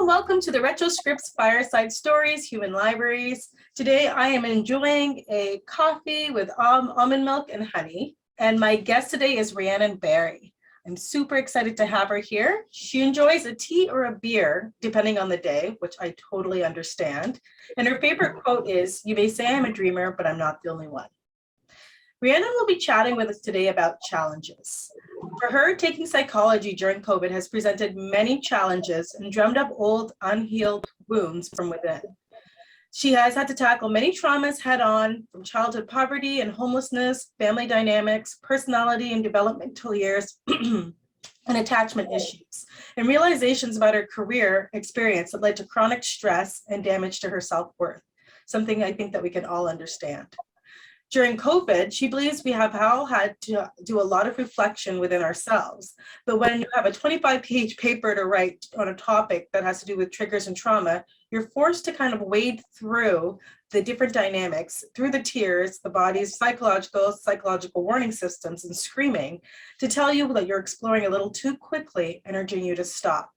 and welcome to the Retro Scripts Fireside Stories Human Libraries. Today I am enjoying a coffee with almond milk and honey, and my guest today is Rhiannon Barry. I'm super excited to have her here. She enjoys a tea or a beer, depending on the day, which I totally understand. And her favorite quote is, "You may say I'm a dreamer, but I'm not the only one." Rhiannon will be chatting with us today about challenges. For her, taking psychology during COVID has presented many challenges and drummed up old, unhealed wounds from within. She has had to tackle many traumas head on, from childhood poverty and homelessness, family dynamics, personality and developmental years, and attachment issues, and realizations about her career experience that led to chronic stress and damage to her self-worth, something I think that we can all understand. During COVID, she believes we have all had to do a lot of reflection within ourselves. But when you have a 25-page paper to write on a topic that has to do with triggers and trauma, you're forced to kind of wade through the different dynamics, through the tears, the body's psychological warning systems, and screaming to tell you that you're exploring a little too quickly and urging you to stop.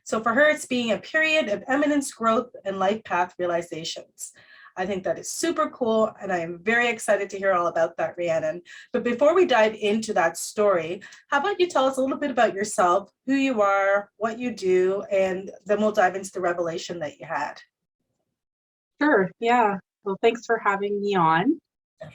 So for her, it's being a period of eminence, growth, and life path realizations. I think that is super cool, and I am very excited to hear all about that, Rhiannon. But before we dive into that story, how about you tell us a little bit about yourself, who you are, what you do, and then we'll dive into the revelation that you had. Sure, yeah. Well, thanks for having me on.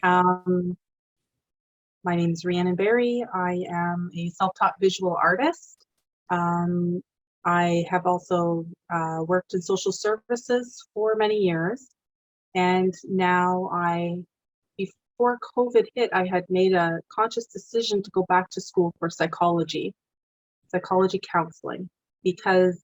My name is Rhiannon Barry. I am a self-taught visual artist. I have also worked in social services for many years. And now before COVID hit, I had made a conscious decision to go back to school for psychology counseling, because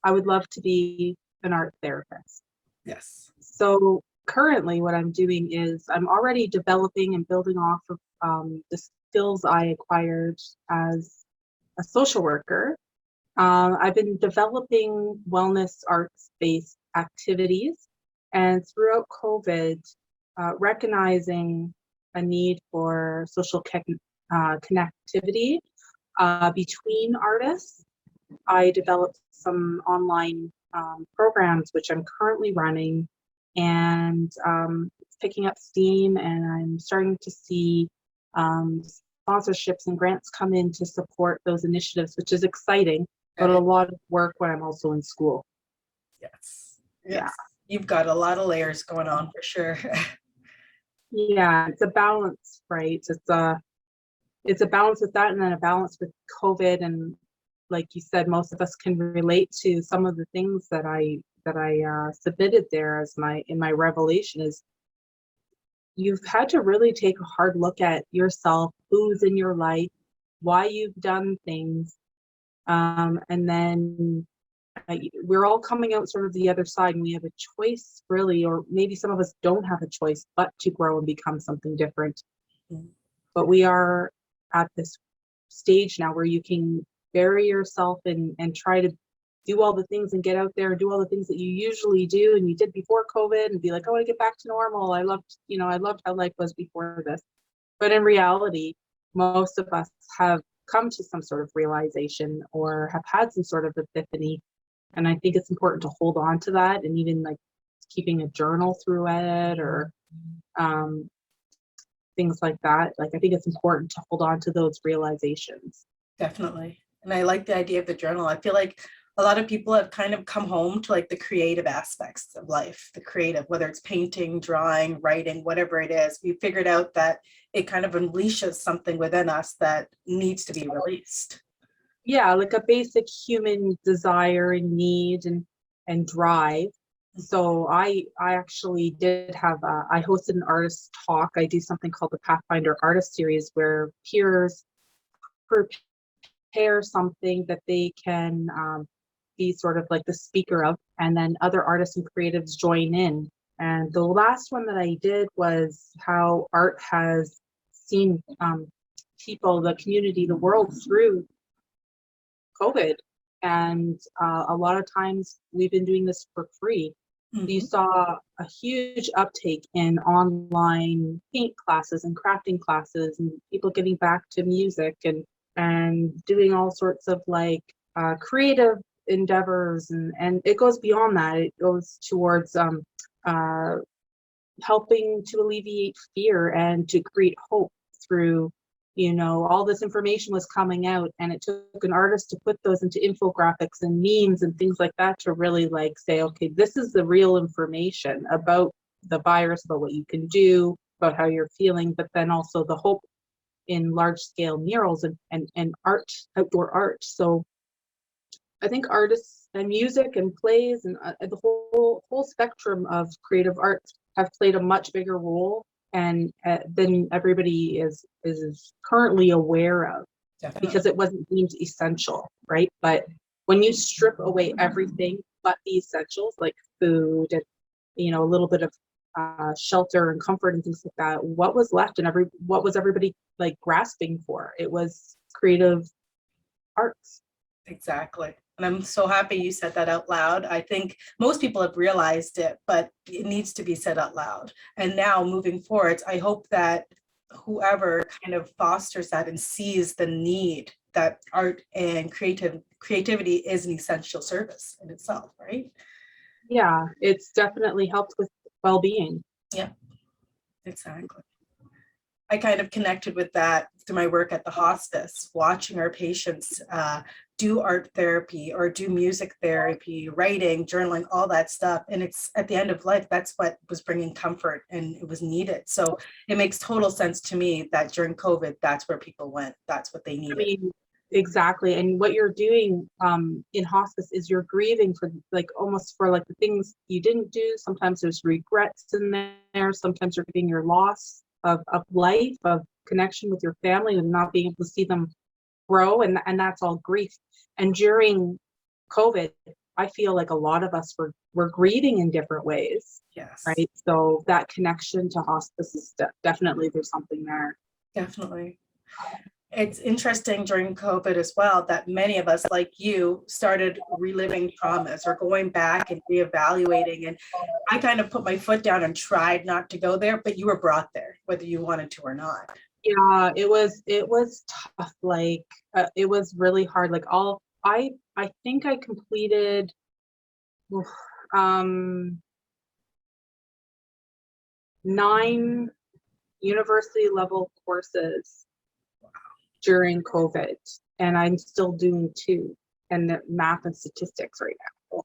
I would love to be an art therapist. Yes. So currently what I'm doing is I'm already developing and building off of the skills I acquired as a social worker. I've been developing wellness arts-based activities. And throughout COVID, recognizing a need for social connectivity between artists, I developed some online programs, which I'm currently running, and it's picking up steam, and I'm starting to see sponsorships and grants come in to support those initiatives, which is exciting, but a lot of work when I'm also in school. Yes. Yeah. You've got a lot of layers going on for sure. Yeah, it's a balance, right? It's a balance with that, and then a balance with COVID. And like you said, most of us can relate to some of the things that I submitted there as in my revelation. Is you've had to really take a hard look at yourself, who's in your life, why you've done things, and then we're all coming out sort of the other side, and we have a choice, really, or maybe some of us don't have a choice but to grow and become something different. Mm-hmm. But we are at this stage now where you can bury yourself and try to do all the things and get out there and do all the things that you usually do and you did before COVID, and be like, oh, I get back to normal. I loved how life was before this. But in reality, most of us have come to some sort of realization or have had some sort of epiphany. And I think it's important to hold on to that, and even like keeping a journal through it, or things like that. Like, I think it's important to hold on to those realizations. Definitely. And I like the idea of the journal. I feel like a lot of people have kind of come home to like the creative aspects of life, the creative, whether it's painting, drawing, writing, whatever it is. We figured out that it kind of unleashes something within us that needs to be released. Yeah, like a basic human desire and need and drive. So I actually did have I hosted an artist talk. I do something called the Pathfinder Artist Series, where peers prepare something that they can be sort of like the speaker of, and then other artists and creatives join in. And the last one that I did was how art has seen people, the community, the world through COVID. And a lot of times we've been doing this for free. Mm-hmm. You saw a huge uptake in online paint classes and crafting classes, and people getting back to music and doing all sorts of like creative endeavors, and it goes beyond that. It goes towards helping to alleviate fear and to create hope through, all this information was coming out, and it took an artist to put those into infographics and memes and things like that to really like say, okay, this is the real information about the virus, about what you can do, about how you're feeling, but then also the hope in large scale murals and art, outdoor art. So I think artists and music and plays and the whole spectrum of creative arts have played a much bigger role and than everybody is currently aware of. Definitely. Because it wasn't deemed essential, right? But when you strip away everything but the essentials like food and a little bit of shelter and comfort and things like that, what was left and what was everybody like grasping for? It was creative arts. Exactly. And I'm so happy you said that out loud. I think most people have realized it, but it needs to be said out loud. And now moving forward, I hope that whoever kind of fosters that and sees the need that art and creativity is an essential service in itself, right? Yeah, it's definitely helped with well-being. Yeah, exactly. I kind of connected with that through my work at the hospice, watching our patients do art therapy or do music therapy, writing, journaling, all that stuff. And it's at the end of life, that's what was bringing comfort and it was needed. So it makes total sense to me that during COVID, that's where people went. That's what they needed. I mean, exactly. And what you're doing in hospice is you're grieving for like almost for like the things you didn't do. Sometimes there's regrets in there. Sometimes you're grieving your loss of life, of connection with your family and not being able to see them grow, and that's all grief. And during COVID, I feel like a lot of us were grieving in different ways. Yes. Right. So that connection to hospice is definitely, there's something there. Definitely. It's interesting during COVID as well that many of us, like you, started reliving traumas or going back and reevaluating. And I kind of put my foot down and tried not to go there, but you were brought there, whether you wanted to or not. Yeah, it was tough. Like it was really hard. Like I think I completed 9 university level courses during COVID, and I'm still doing 2 and math and statistics right now.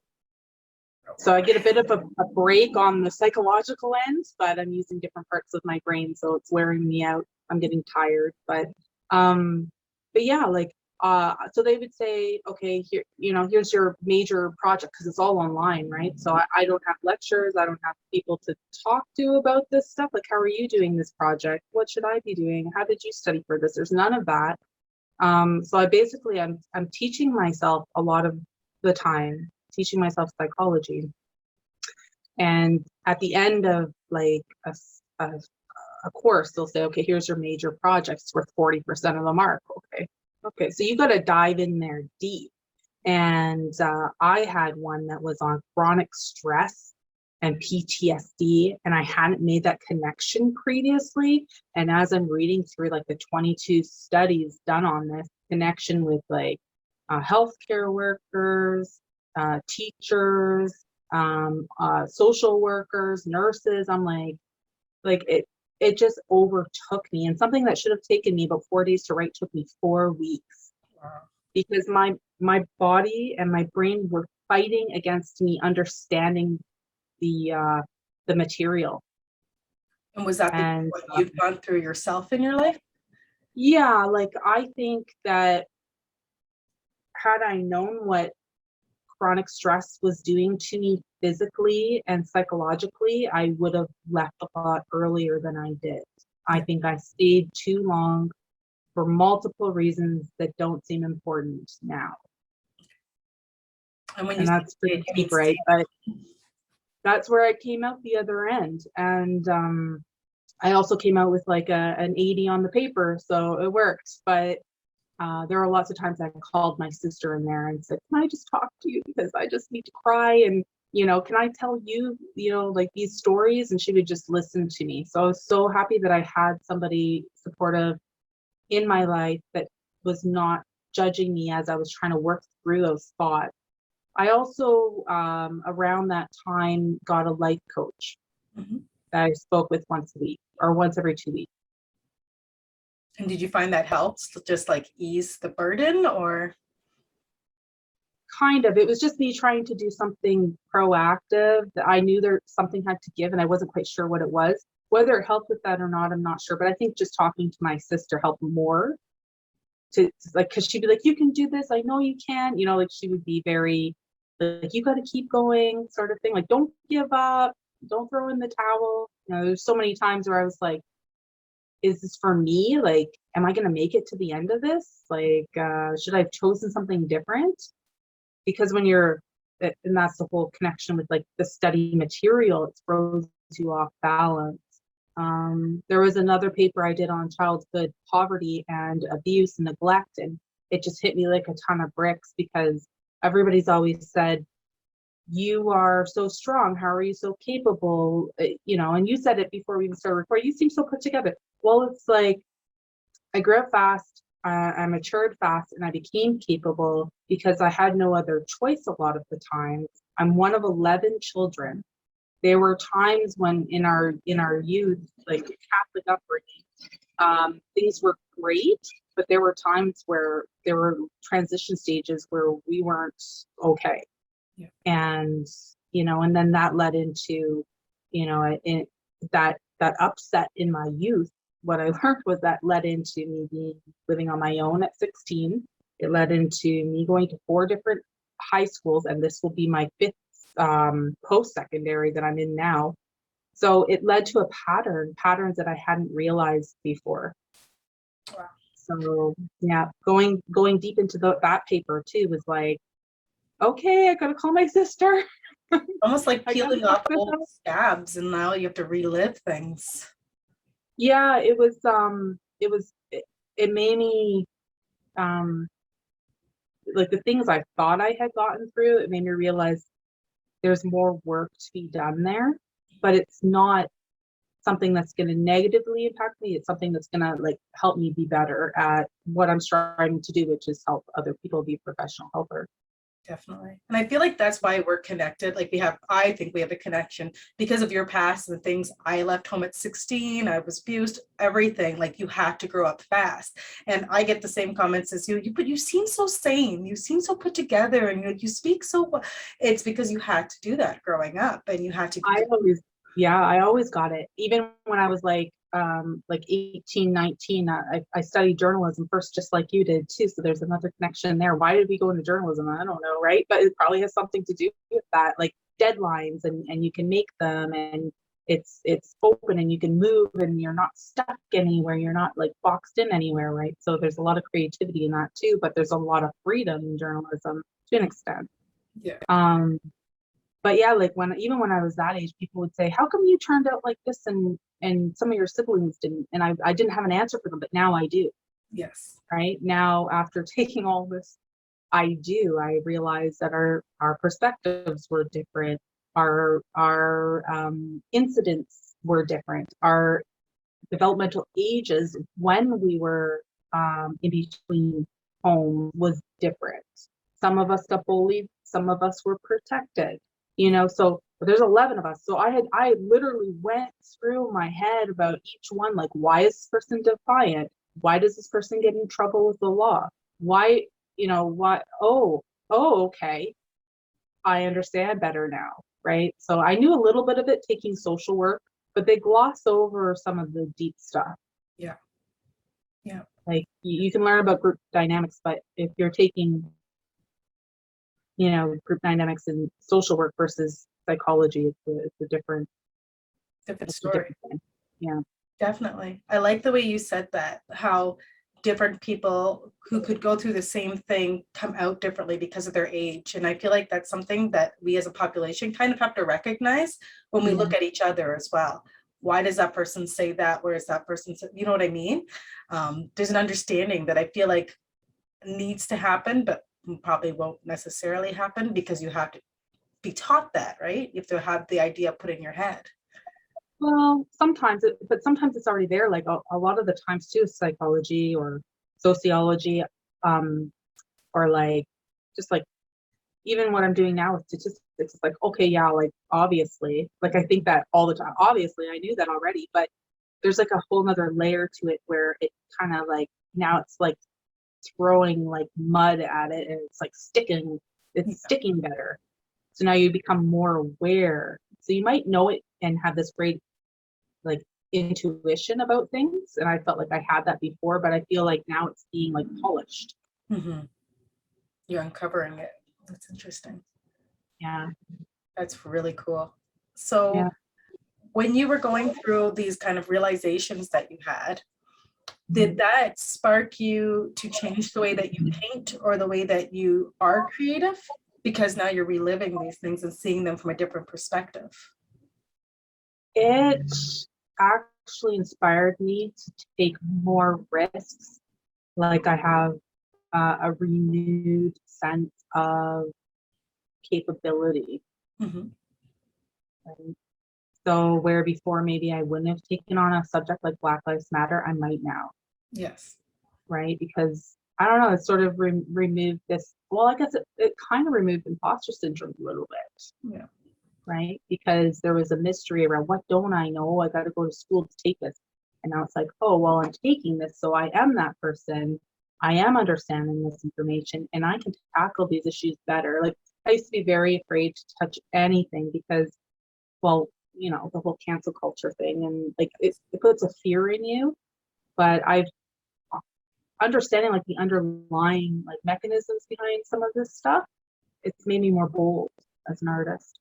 So I get a bit of a break on the psychological end, but I'm using different parts of my brain, so it's wearing me out. I'm getting tired, but yeah, like so they would say, okay, here, here's your major project, because it's all online, right? So I don't have lectures, I don't have people to talk to about this stuff. Like, how are you doing this project? What should I be doing? How did you study for this? There's none of that. So I basically, I'm teaching myself a lot of the time, teaching myself psychology. And at the end of like a course, they'll say, okay, here's your major project. It's worth 40% of the mark. Okay, so you got to dive in there deep. And I had one that was on chronic stress and PTSD, and I hadn't made that connection previously. And as I'm reading through like the 22 studies done on this connection with like healthcare workers, teachers, social workers, nurses, I'm like it just overtook me. And something that should have taken me about 4 days to write took me 4 weeks. Wow. Because my body and my brain were fighting against me understanding the material. And was that what you've gone through yourself in your life? Yeah, like I think that had I known what chronic stress was doing to me physically and psychologically, I would have left a lot earlier than I did. I think I stayed too long for multiple reasons that don't seem important now. And that's pretty deep, right? But that's where I came out the other end. And I also came out with like an 80 on the paper, so it worked. But there are lots of times I called my sister in there and said, can I just talk to you, because I just need to cry, and can I tell you, like these stories? And she would just listen to me. So I was so happy that I had somebody supportive in my life that was not judging me as I was trying to work through those thoughts. I also, around that time, got a life coach Mhm. that I spoke with once a week or once every 2 weeks. And did you find that helps to just like ease the burden or? Kind of. It was just me trying to do something proactive. I knew there something had to give, and I wasn't quite sure what it was. Whether it helped with that or not, I'm not sure. But I think just talking to my sister helped more. To like, because she'd be like, "You can do this. I know you can." You know, like she would be very like, "You got to keep going," sort of thing. Like, don't give up. Don't throw in the towel. You know, there's so many times where I was like, "Is this for me? Like, am I going to make it to the end of this? Like, should I have chosen something different?" Because when you're and that's the whole connection with like the study material, it throws you off balance. There was another paper I did on childhood poverty and abuse and neglect, and it just hit me like a ton of bricks because everybody's always said, "You are so strong. How are you so capable?" You know, and you said it before we even started recording. You seem so put together. Well, it's like I grew up fast, I matured fast, and I became capable because I had no other choice a lot of the time. I'm one of 11 children. There were times when in our youth, like Catholic upbringing, things were great, but there were times where there were transition stages where we weren't okay. Yeah. And and then that led into, that upset in my youth. What I learned was that led into me living on my own at 16. It led into me going to 4 different high schools, and this will be my 5th post-secondary that I'm in now. So it led to a patterns that I hadn't realized before. Wow. So yeah, going deep into that paper too was like, okay, I gotta call my sister. Almost like I gotta peeling talk off this old out. scabs and now you have to relive things. Yeah, it made me um like the things I thought I had gotten through, it made me realize there's more work to be done there, but it's not something that's going to negatively impact me. It's something that's going to like help me be better at what I'm striving to do, which is help other people be a professional helper. Definitely. And I feel like that's why we're connected. Like I think we have a connection because of your past and the things. I left home at 16. I was abused, everything. Like you had to grow up fast. And I get the same comments as you, but you seem so sane. You seem so put together and you speak so well. It's because you had to do that growing up and you had to. I always got it. Even when I was like 18, 19, I studied journalism first, just like you did too. So there's another connection there. Why did we go into journalism? I don't know, right? But it probably has something to do with that, like deadlines, and you can make them, and it's open and you can move and you're not stuck anywhere. You're not like boxed in anywhere, right? So there's a lot of creativity in that too, but there's a lot of freedom in journalism to an extent. Yeah. But yeah, like even when I was that age, people would say, "How come you turned out like this and some of your siblings didn't?" And I didn't have an answer for them, but now I do. Yes. Right now, after taking all this, I do. I realize that our perspectives were different. Our incidents were different. Our developmental ages when we were in between home was different. Some of us got bullied, some of us were protected, so there's 11 of us. So I literally went through my head about each one, like, why is this person defiant? Why does this person get in trouble with the law? Why, why? Oh, okay. I understand better now, right? So I knew a little bit of it taking social work, but they gloss over some of the deep stuff. Yeah. Yeah. Like you can learn about group dynamics, but if you're taking, group dynamics in social work versus psychology, it's a different, Different it's a story. different thing. Yeah. Definitely. I like the way you said that, how different people who could go through the same thing come out differently because of their age. And I feel like that's something that we as a population kind of have to recognize when we look at each other as well. Why does that person say that? Where is that person? You know what I mean? There's an understanding that I feel like needs to happen, but probably won't necessarily happen because you have to be taught that, right? You have to have the idea put in your head. Well, but sometimes it's already there. Like a lot of the times too, psychology or sociology, or like just like even what I'm doing now with statistics, it's like, okay, yeah, like obviously, like I think that all the time. Obviously, I knew that already, but there's like a whole nother layer to it where it kind of like now it's like throwing like mud at it and it's like it's sticking better. So now you become more aware. So you might know it and have this great like intuition about things. And I felt like I had that before, but I feel like now it's being like polished. Mm-hmm. You're uncovering it. That's interesting. Yeah. That's really cool. So Yeah. when you were going through these kind of realizations that you had, did that spark you to change the way that you paint or the way that you are creative? Because now you're reliving these things and seeing them from a different perspective. It actually inspired me to take more risks. Like I have a renewed sense of capability. Mm-hmm. Right? So where before maybe I wouldn't have taken on a subject like Black Lives Matter, I might now. Yes. Right? Because I don't know, it sort of removed this, well, I guess it kind of removed imposter syndrome a little bit. Yeah. Right? Because there was a mystery around what don't I know? I got to go to school to take this. And now it's like, oh, well, I'm taking this. So I am that person. I am understanding this information and I can tackle these issues better. Like I used to be very afraid to touch anything because, well, you know, the whole cancel culture thing and like it puts a fear in you. But I've understanding like the underlying like mechanisms behind some of this stuff, it's made me more bold as an artist.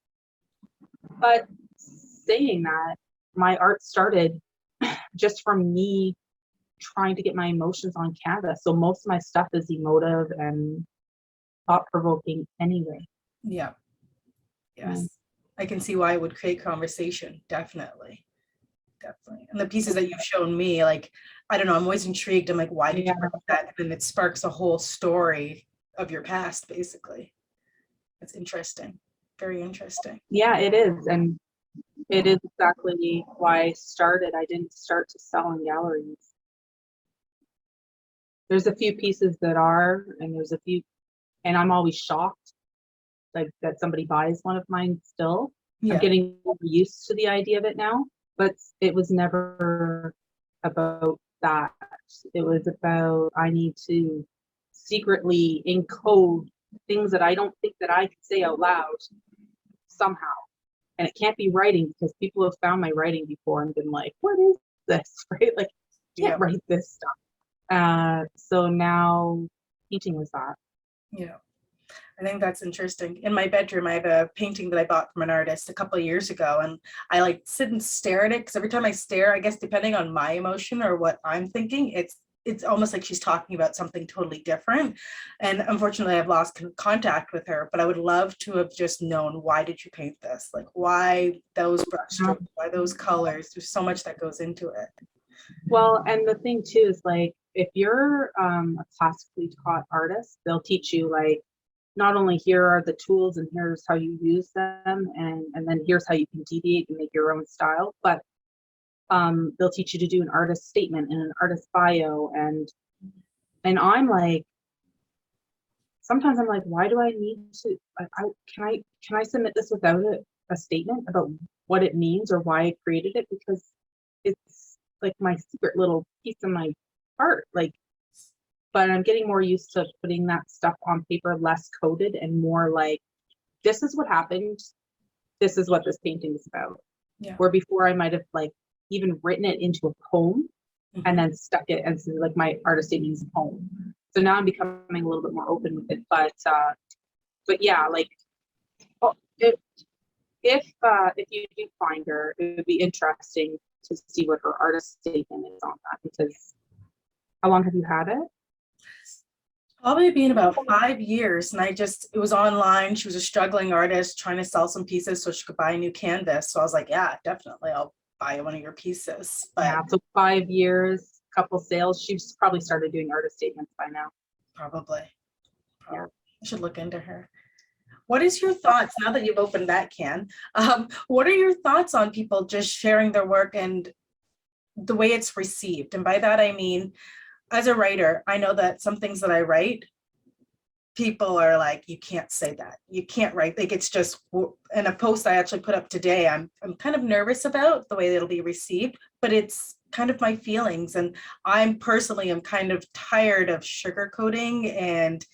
But saying that, my art started just from me trying to get my emotions on canvas. So most of my stuff is emotive and thought-provoking anyway. Yeah. Yes. I can see why it would create conversation. Definitely. Definitely. And the pieces that you've shown me, like, I don't know, I'm always intrigued. I'm like, why did you write that? And it sparks a whole story of your past, basically. It's interesting. Very interesting. Yeah, it is. And it is exactly why I started. I didn't start to sell in galleries. There's a few pieces that are, and there's a few, and I'm always shocked like that somebody buys one of mine still. Yeah. I'm getting used to the idea of it now, but it was never about that. It was about I need to secretly encode things that I don't think that I could say out loud somehow. And it can't be writing because people have found my writing before and been like, what is this? Right? Like, can't write this stuff. So now painting was that. Yeah. I think that's interesting. In my bedroom, I have a painting that I bought from an artist a couple of years ago, and I like sit and stare at it because every time I stare, I guess depending on my emotion or what I'm thinking, it's almost like she's talking about something totally different. And unfortunately, I've lost contact with her, but I would love to have just known, why did you paint this? Like, why those brushstrokes? Why those colors? There's so much that goes into it. Well, and the thing too is like, if you're a classically taught artist, they'll teach you like, not only here are the tools and here's how you use them and then here's how you can deviate and make your own style, but they'll teach you to do an artist statement and an artist bio and I'm like, sometimes I'm like, why do I need to, can I submit this without a statement about what it means or why I created it? Because it's like my secret little piece of my art, like, but I'm getting more used to putting that stuff on paper, less coded and more like, this is what happened. This is what this painting is about. Yeah. Where before I might have like even written it into a poem and then stuck it and so like my artist statement is a poem. So now I'm becoming a little bit more open with it. But yeah, like if you do find her, it would be interesting to see what her artist statement is on that, because how long have you had it? Probably been about 5 years, and it was online. She was a struggling artist trying to sell some pieces so she could buy a new canvas. So I was like, yeah, definitely, I'll buy one of your pieces. But yeah, so 5 years, couple sales. She's probably started doing artist statements by now. Probably. Yeah. I should look into her. What is your thoughts now that you've opened that can? What are your thoughts on people just sharing their work and the way it's received? And by that, I mean, as a writer, I know that some things that I write, people are like, you can't say that, you can't write, like it's just, and a post I actually put up today, I'm kind of nervous about the way it'll be received, but it's kind of my feelings, and I'm kind of tired of sugarcoating and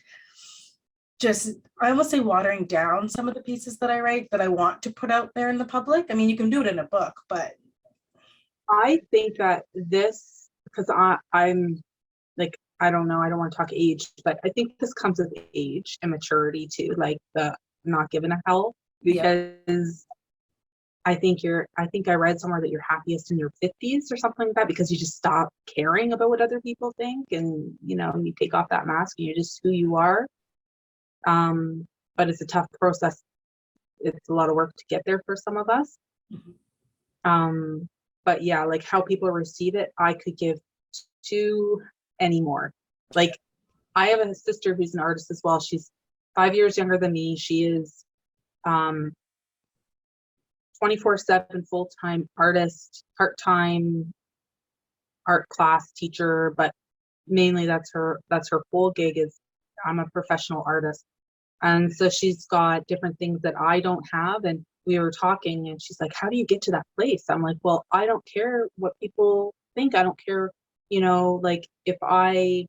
just, I almost say watering down some of the pieces that I write that I want to put out there in the public. I mean, you can do it in a book, but I think that this, because I'm like, I don't know, I don't want to talk age, but I think this comes with age and maturity too, like the not giving a hell, yeah, because I think I read somewhere that you're happiest in your 50s or something like that, because you just stop caring about what other people think, and you take off that mask and you're just who you are. But it's a tough process. It's a lot of work to get there for some of us. But yeah, like how people receive it, I could give to anymore. Like, I have a sister who's an artist as well. She's 5 years younger than me. She is 24/7 full-time artist, part-time art class teacher, but mainly that's her full gig is I'm a professional artist. And so she's got different things that I don't have. And we were talking and she's like, how do you get to that place? I'm like, well, I don't care what people think. I don't care, like if I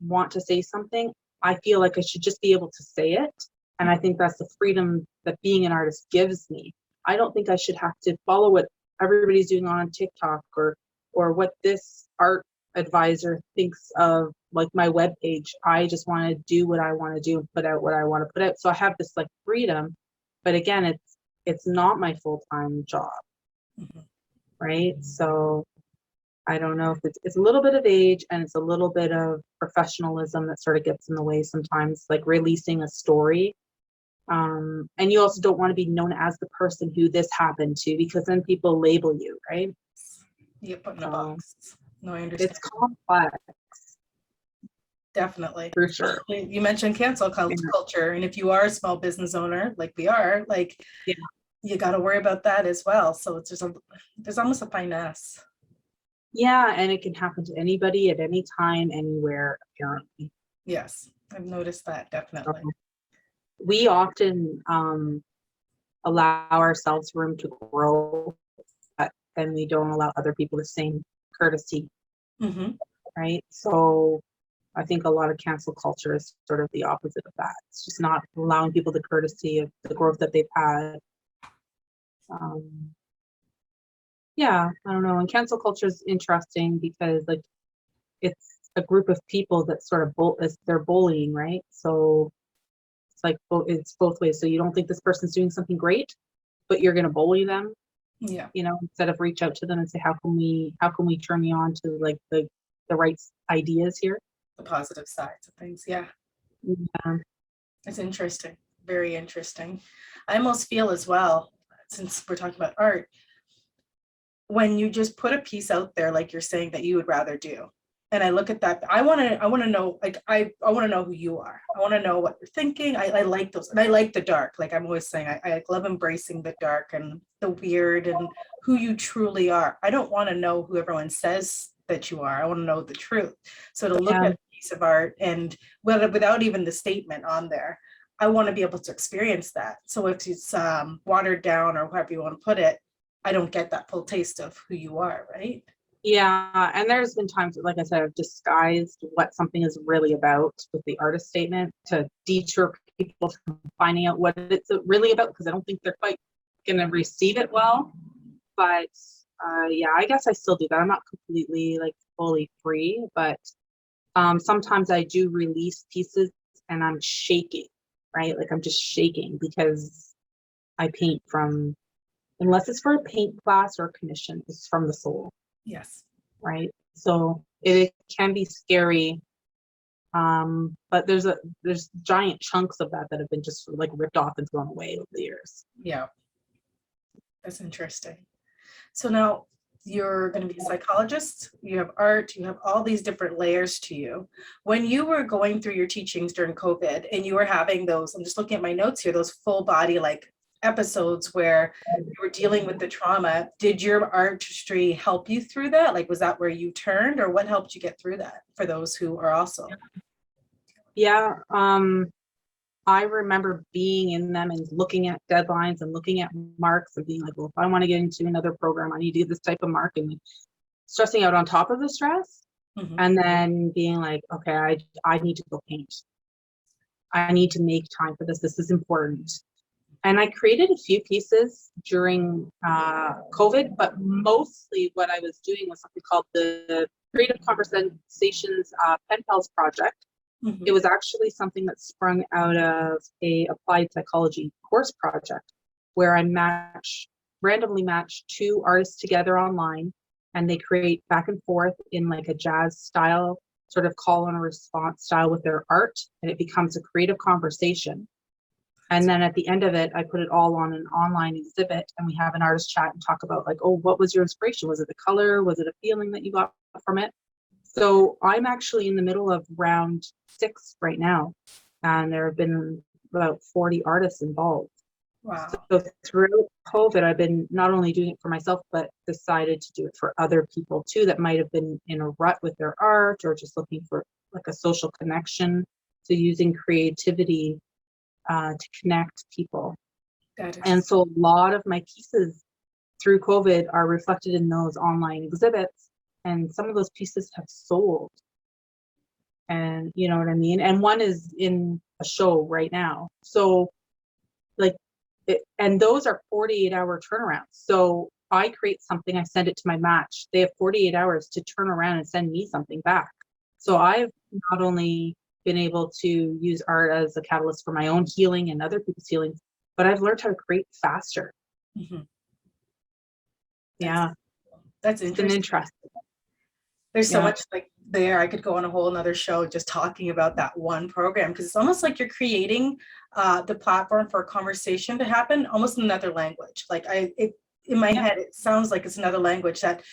want to say something, I feel like I should just be able to say it. And I think that's the freedom that being an artist gives me. I don't think I should have to follow what everybody's doing on TikTok or what this art advisor thinks of like my webpage. I just want to do what I want to do and put out what I want to put out. So I have this like freedom, but again, it's not my full-time job. Right? So I don't know if it's a little bit of age and it's a little bit of professionalism that sort of gets in the way sometimes, like releasing a story. And you also don't want to be known as the person who this happened to, because then people label you, right? you put in a box. No, I understand. It's complex. Definitely. For sure. You mentioned cancel culture, and if you are a small business owner, like we are, like you got to worry about that as well. So it's just there's almost a finesse. Yeah, and it can happen to anybody at any time, anywhere, apparently. Yes, I've noticed that, definitely. We often allow ourselves room to grow, and we don't allow other people the same courtesy, right? So I think a lot of cancel culture is sort of the opposite of that. It's just not allowing people the courtesy of the growth that they've had. Yeah, I don't know. And cancel culture is interesting because like it's a group of people that sort of they're bullying, right? So it's like it's both ways. So you don't think this person's doing something great, but you're going to bully them. Yeah. Instead of reach out to them and say, how can we turn you on to like the right ideas here? The positive sides of things. Yeah. Yeah. It's interesting. Very interesting. I almost feel as well, since we're talking about art, when you just put a piece out there, like you're saying that you would rather do. And I look at that, I want to know, like, I want to know who you are. I want to know what you're thinking. I like those. And I like the dark. Like I'm always saying, I love embracing the dark and the weird and who you truly are. I don't want to know who everyone says that you are. I want to know the truth. So to look at a piece of art and without even the statement on there, I want to be able to experience that. So if it's watered down or however you want to put it, I don't get that full taste of who you are, right? Yeah, and there's been times, like I said, I've disguised what something is really about with the artist statement to deter people from finding out what it's really about, because I don't think they're quite going to receive it well. But yeah, I guess I still do that. I'm not completely like fully free, but sometimes I do release pieces and I'm shaking, right? Like I'm just shaking because I paint from, unless it's for a paint class or a commission, it's from the soul. Yes. Right. So it can be scary. But there's giant chunks of that have been just like ripped off and thrown away over the years. Yeah. That's interesting. So now you're going to be a psychologist, you have art, you have all these different layers to you. When you were going through your teachings during COVID and you were having those, I'm just looking at my notes here, those full body like episodes where you were dealing with the trauma, did your artistry help you through that? Like, was that where you turned, or what helped you get through that for those who are also? Yeah. I remember being in them and looking at deadlines and looking at marks and being like, well, if I want to get into another program, I need to get this type of mark, and stressing out on top of the stress. Mhm. And then being like, okay, I need to go paint. I need to make time for this. This is important. And I created a few pieces during COVID, but mostly what I was doing was something called the Creative Conversations Pen Pals Project. Mhm. It was actually something that sprung out of a applied psychology course project where I randomly match two artists together online, and they create back and forth in like a jazz style, sort of call and response style with their art, and it becomes a creative conversation. And then at the end of it, I put it all on an online exhibit, and we have an artist chat and talk about like, oh, what was your inspiration? Was it the color? Was it a feeling that you got from it? So I'm actually in the middle of round 6 right now, and there have been about 40 artists involved. Wow. So throughout COVID, I've been not only doing it for myself, but decided to do it for other people too that might have been in a rut with their art or just looking for like a social connection. So using creativity to connect people. That is. And so a lot of my pieces through COVID are reflected in those online exhibits. And some of those pieces have sold. And you know what I mean? And one is in a show right now. So like, and those are 48-hour turnarounds. So I create something, I send it to my match. They have 48 hours to turn around and send me something back. So I've not only been able to use art as a catalyst for my own healing and other people's healing, but I've learned how to create faster. Mhm. Yeah, That's it's been interesting. interesting. There's so Yeah. much like there. I could go on a whole another show just talking about that one program because it's almost like you're creating the platform for a conversation to happen almost in another language. Like in my head, it sounds like it's another language that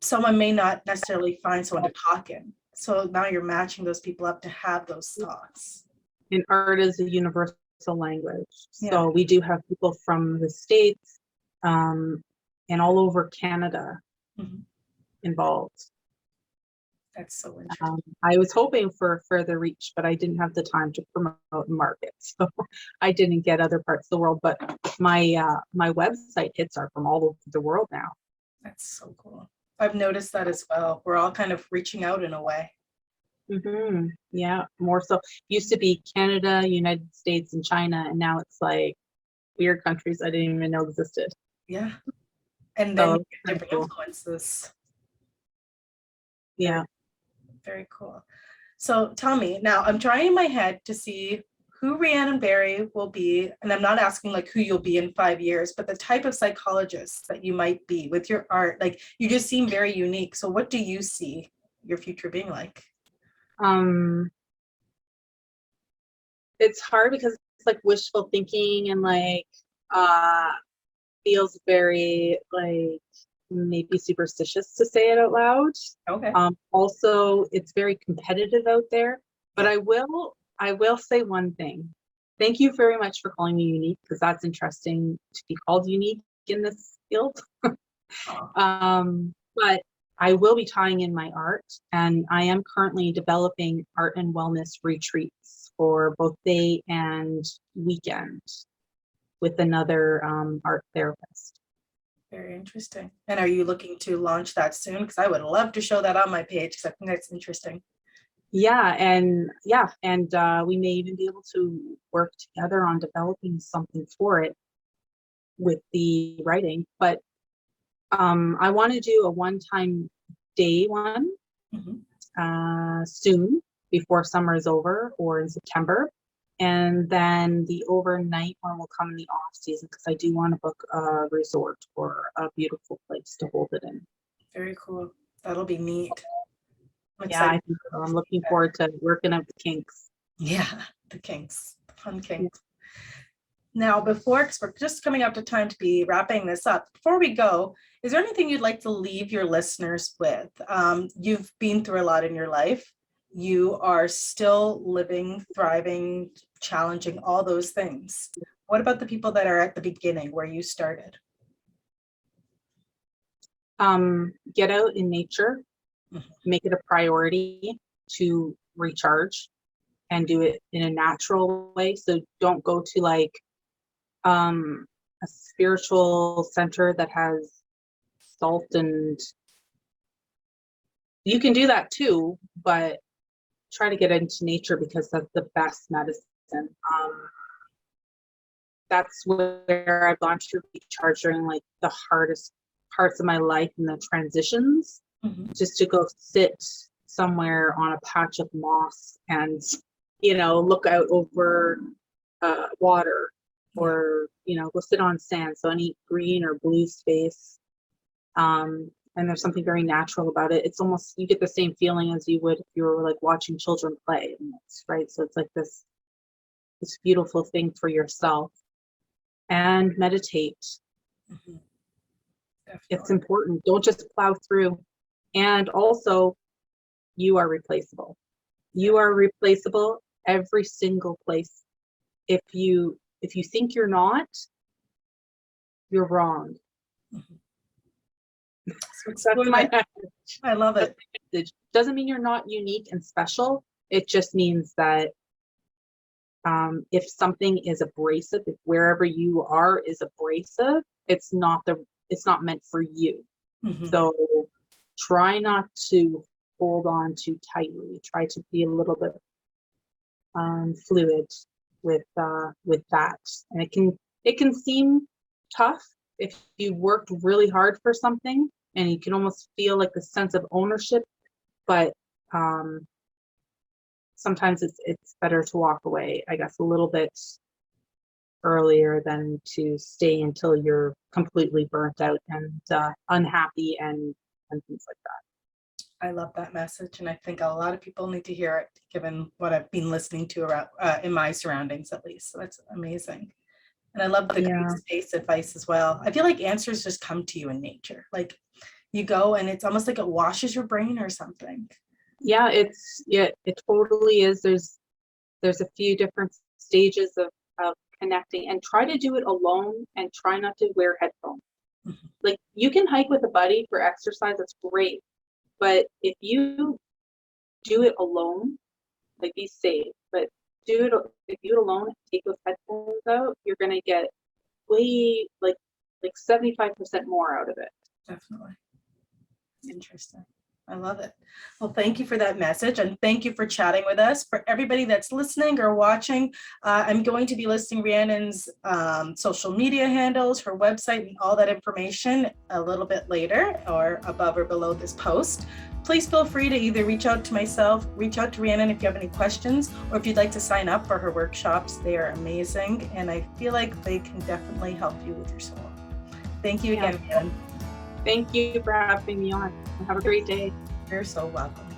someone may not necessarily find someone to talk in. So now you're matching those people up to have those thoughts. And art is a universal language. Yeah. So we do have people from the States and all over Canada Mhm. involved. That's so interesting. I was hoping for further reach, but I didn't have the time to promote and market. So I didn't get other parts of the world, but my website hits are from all over the world now. That's so cool. I've noticed that as well. We're all kind of reaching out in a way. Mm-hmm. Yeah, more so. Used to be Canada, United States, and China, and now it's like weird countries I didn't even know existed. Yeah. And then So you get different cool. influences. Yeah. Very cool. So tell me, now I'm trying in my head to see who Rhiannon Barry will be, and I'm not asking like who you'll be in 5 years, but the type of psychologist that you might be with your art. Like you just seem very unique. So what do you see your future being like? It's hard because it's like wishful thinking and like feels very like maybe superstitious to say it out loud. Okay. Also, it's very competitive out there. But I will say one thing. Thank you very much for calling me unique because that's interesting to be called unique in this field. But I will be tying in my art, and I am currently developing art and wellness retreats for both day and weekend with another art therapist. Very interesting. And are you looking to launch that soon? Because I would love to show that on my page because I think that's interesting. Yeah, and we may even be able to work together on developing something for it with the writing. But I want to do a one-time day one soon before summer is over or in September. And then the overnight one will come in the off season because I do want to book a resort or a beautiful place to hold it in. Very cool. That'll be neat. I'm Yeah, I excited. think so. I'm looking forward to working out the kinks. Yeah, the kinks, the fun kinks. Now, before, because we're just coming up to time to be wrapping this up, before we go, is there anything you'd like to leave your listeners with? You've been through a lot in your life. You are still living, thriving, challenging, all those things. What about the people that are at the beginning where you started? Get out in nature, make it a priority to recharge. and do it in a natural way. So don't go to like a spiritual center that has salt, and you can do that too, but try to get into nature because that's the best medicine. That's where I've gone to recharge during like the hardest parts of my life and the transitions, just to go sit somewhere on a patch of moss and, look out over water, or, go sit on sand. So any green or blue space. And there's something very natural about it. It's almost, you get the same feeling as you would if you were like watching children play, right? So it's like this beautiful thing for yourself. And meditate. It's important. Don't just plow through. And also, you are replaceable. You are replaceable every single place. If you think you're not, you're wrong. That's my message. I love it. It doesn't mean you're not unique and special. It just means that if something is abrasive, if wherever you are is abrasive, it's not meant for you. So try not to hold on too tightly. Try to be a little bit fluid with that. And it can seem tough if you worked really hard for something, and you can almost feel like the sense of ownership, but sometimes it's better to walk away, I guess, a little bit earlier than to stay until you're completely burnt out and unhappy and things like that. I love that message, and I think a lot of people need to hear it, given what I've been listening to around in my surroundings, at least. So that's amazing. And I love the green space advice as well. I feel like answers just come to you in nature. Like you go and it's almost like it washes your brain or something. Yeah, it totally is. There's a few different stages of connecting, and try to do it alone, and try not to wear headphones. Like you can hike with a buddy for exercise, that's great. But if you do it alone, like be safe, but if you do it alone, take those headphones out, you're gonna get way like 75% more out of it. Definitely. Interesting. I love it. Well, thank you for that message, and thank you for chatting with us. For everybody that's listening or watching, I'm going to be listing Rhiannon's social media handles, her website, and all that information a little bit later, or above or below this post. Please feel free to either reach out to myself, reach out to Rhiannon if you have any questions, or if you'd like to sign up for her workshops. They are amazing, and I feel like they can definitely help you with your soul. Thank you again, Rhiannon. Thank you for having me on. Have a great day. You're so welcome.